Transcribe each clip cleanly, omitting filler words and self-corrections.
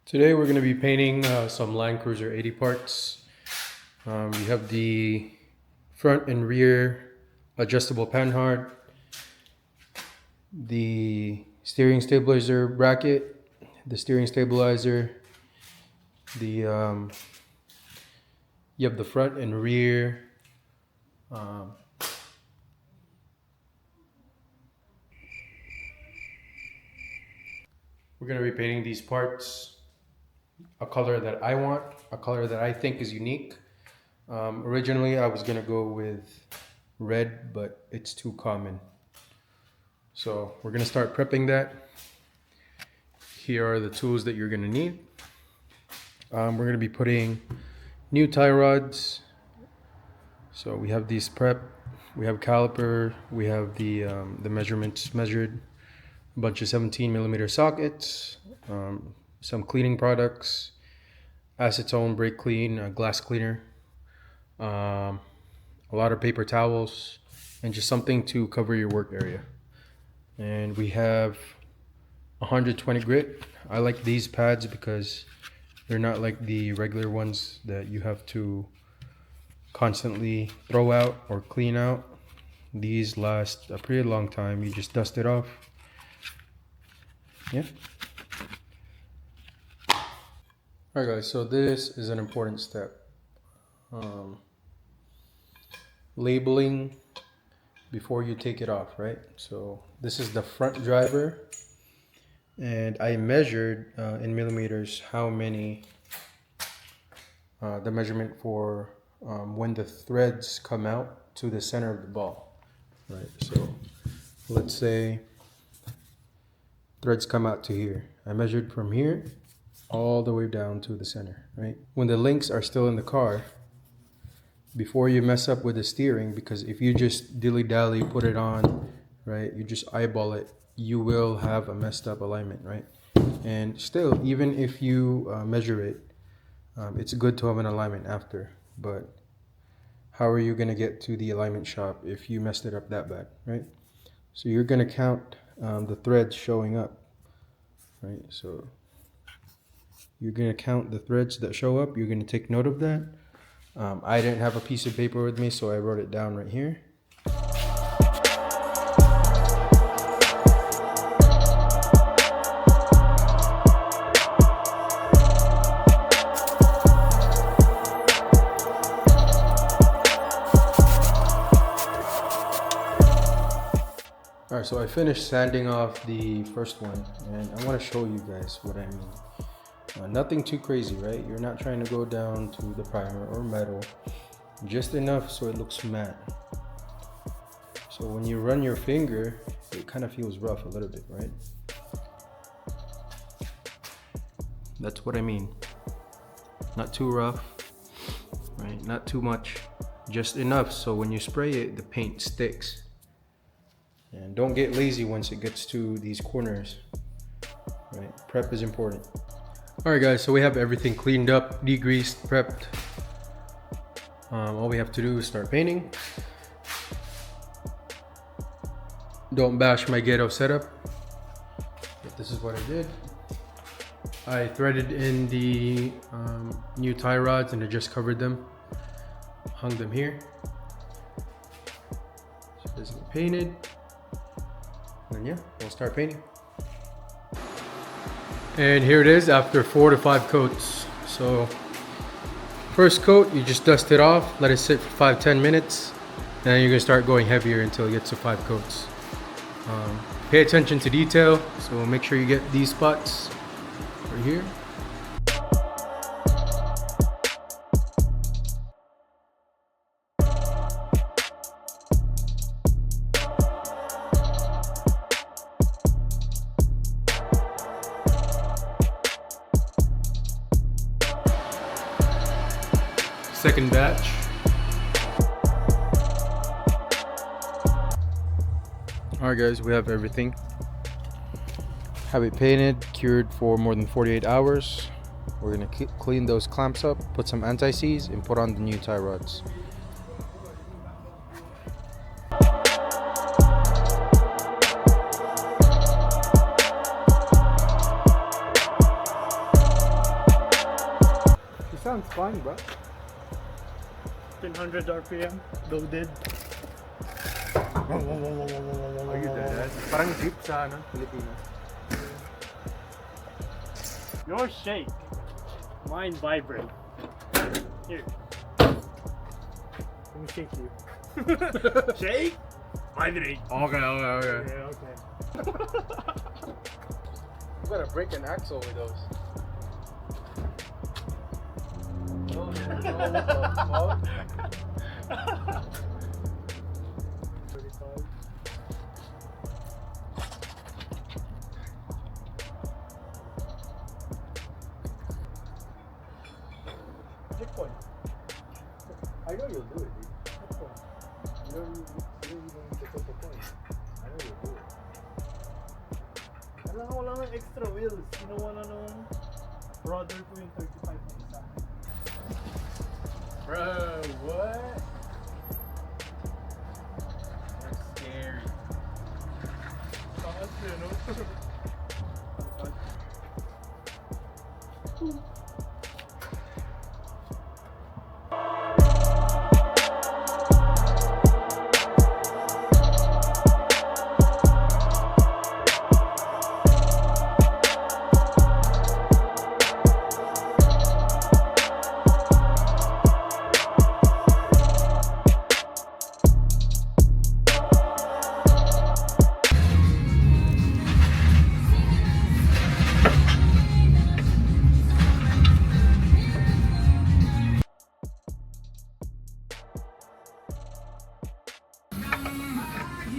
Today we're going to be painting some Land Cruiser 80 parts. We have the front and rear adjustable panhard, the steering stabilizer bracket, the steering stabilizer, you have the front and rear we're going to be painting these parts a color that I want, a color that I think is unique. Originally I was gonna go with red, but it's too common. So we're gonna start prepping that. Here are the tools that you're gonna need. We're gonna be putting new tie rods. So we have these prep, we have caliper, we have the measurements measured, a bunch of 17mm sockets, some cleaning products, acetone, brake clean, glass cleaner, a lot of paper towels, and just something to cover your work area. And we have 120 grit. I like these pads because they're not like the regular ones that you have to constantly throw out or clean out. These last a pretty long time. You just dust it off. Yeah. Alright guys, so this is an important step. Labeling before you take it off, right? So this is the front driver, and I measured in millimeters how many, the measurement for when the threads come out to the center of the ball, right? So let's say threads come out to here. I measured from here all the way down to the center, right? When the links are still in the car, before you mess up with the steering, because if you just dilly-dally put it on, right, you just eyeball it, you will have a messed up alignment, right? And still, even if you measure it, it's good to have an alignment after, but how are you gonna get to the alignment shop if you messed it up that bad, right? So you're gonna count the threads showing up, right? So you're going to count the threads that show up. You're going to take note of that. I didn't have a piece of paper with me, so I wrote it down right here. Alright, so I finished sanding off the first one, and I want to show you guys what I mean. Nothing too crazy, right? You're not trying to go down to the primer or metal, just enough so it looks matte. So when you run your finger, it kind of feels rough a little bit, right? That's what I mean. Not too rough, right? Not too much, just enough so when you spray it, the paint sticks. And don't get lazy once it gets to these corners, right? Prep is important. Alright guys, so we have everything cleaned up, degreased, prepped. All we have to do is start painting. Don't bash my ghetto setup, but this is what I did. I threaded in the new tie rods and I just covered them, hung them here. So this is painted, and yeah, we'll start painting. And here it is after 4 to 5 coats. So first coat, you just dust it off, let it sit for 5-10 minutes, and then you're gonna start going heavier until it gets to 5 coats. Pay attention to detail, so make sure you get these spots right here. Second batch. Alright guys, we have everything. Have it painted, cured for more than 48 hours. We're gonna clean those clamps up, put some anti-seize, and put on the new tie rods. sounds fun, bro. 1500 RPM, loaded. Are you dead? Parang jeep sa ano, Pilipinas. Yours shake, mine vibrate. Here. Let me shake you. Shake, vibrate. Okay. Yeah, okay. You gotta break an axle with those. Oh, what the fuck? 35. Checkpoint. I know you'll do it, dude. Checkpoint. You don't even need to put the point. I know you'll do it. Alam ko wala ng extra wheels. Kinuha na nung brother ko yung 35 na isa. Bro, what? That's scary. Taas yun, no?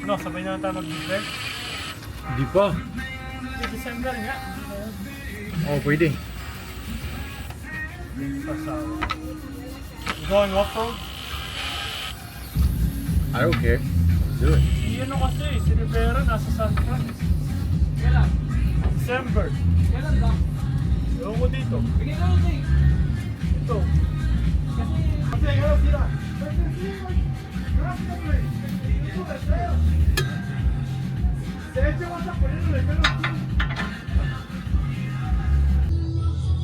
No, sabay na tayo mag-Bisdak. Di pa. December nga. Oh, pwede. Pasawa. Going off-road? I don't care. Do it. Yun o kasi, si Rivera nasa San Fran. Kailan? December. Kailan ba? Ewan ko dito. Bigyan na natin. Ito. Kasi nga sila.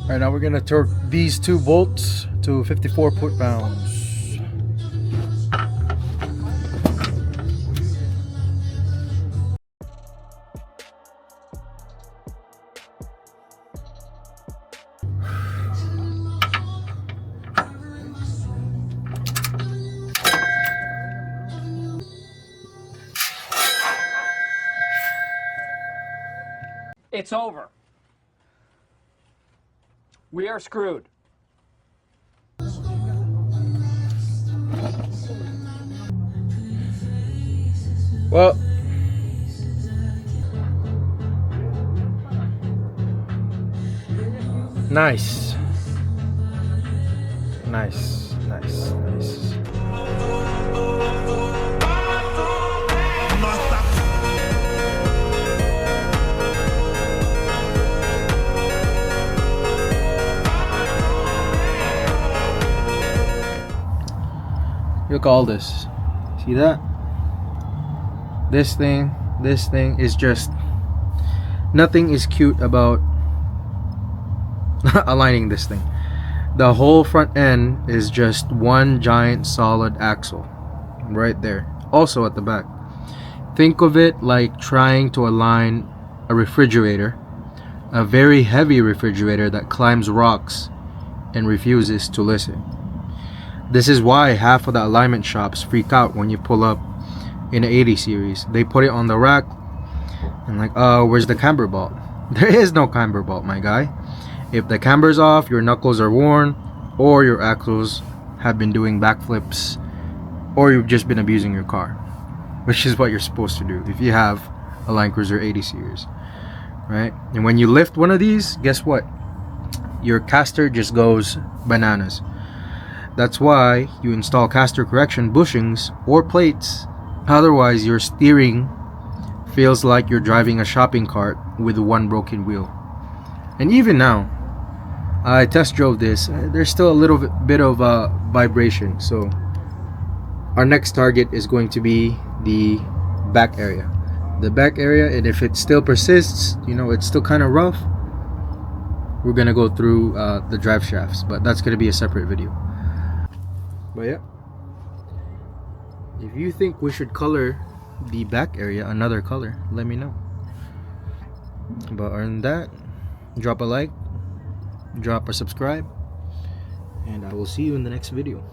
Alright, now we're gonna torque these two bolts to 54 foot-pounds. It's over. We are screwed. Well, nice. Nice. Look at all this. See that? This thing is just, nothing is cute about aligning this thing. The whole front end is just one giant solid axle right there. Also at the back. Think of it like trying to align a refrigerator, a very heavy refrigerator that climbs rocks and refuses to listen. This is why half of the alignment shops freak out when you pull up in an 80 series. They put it on the rack and like, where's the camber bolt? There is no camber bolt, my guy. If the camber's off, your knuckles are worn, or your axles have been doing backflips, or you've just been abusing your car, which is what you're supposed to do if you have a Line Cruiser 80 series, right? And when you lift one of these, guess what? Your caster just goes bananas. That's why you install caster correction bushings or plates. Otherwise, your steering feels like you're driving a shopping cart with one broken wheel. And even now, I test drove this. There's still a little bit of vibration. So our next target is going to be the back area. The back area, and if it still persists, you know, it's still kind of rough, we're gonna go through the drive shafts, but that's gonna be a separate video. But yeah, if you think we should color the back area another color, let me know. But other than that, drop a like, drop a subscribe, and I will see you in the next video.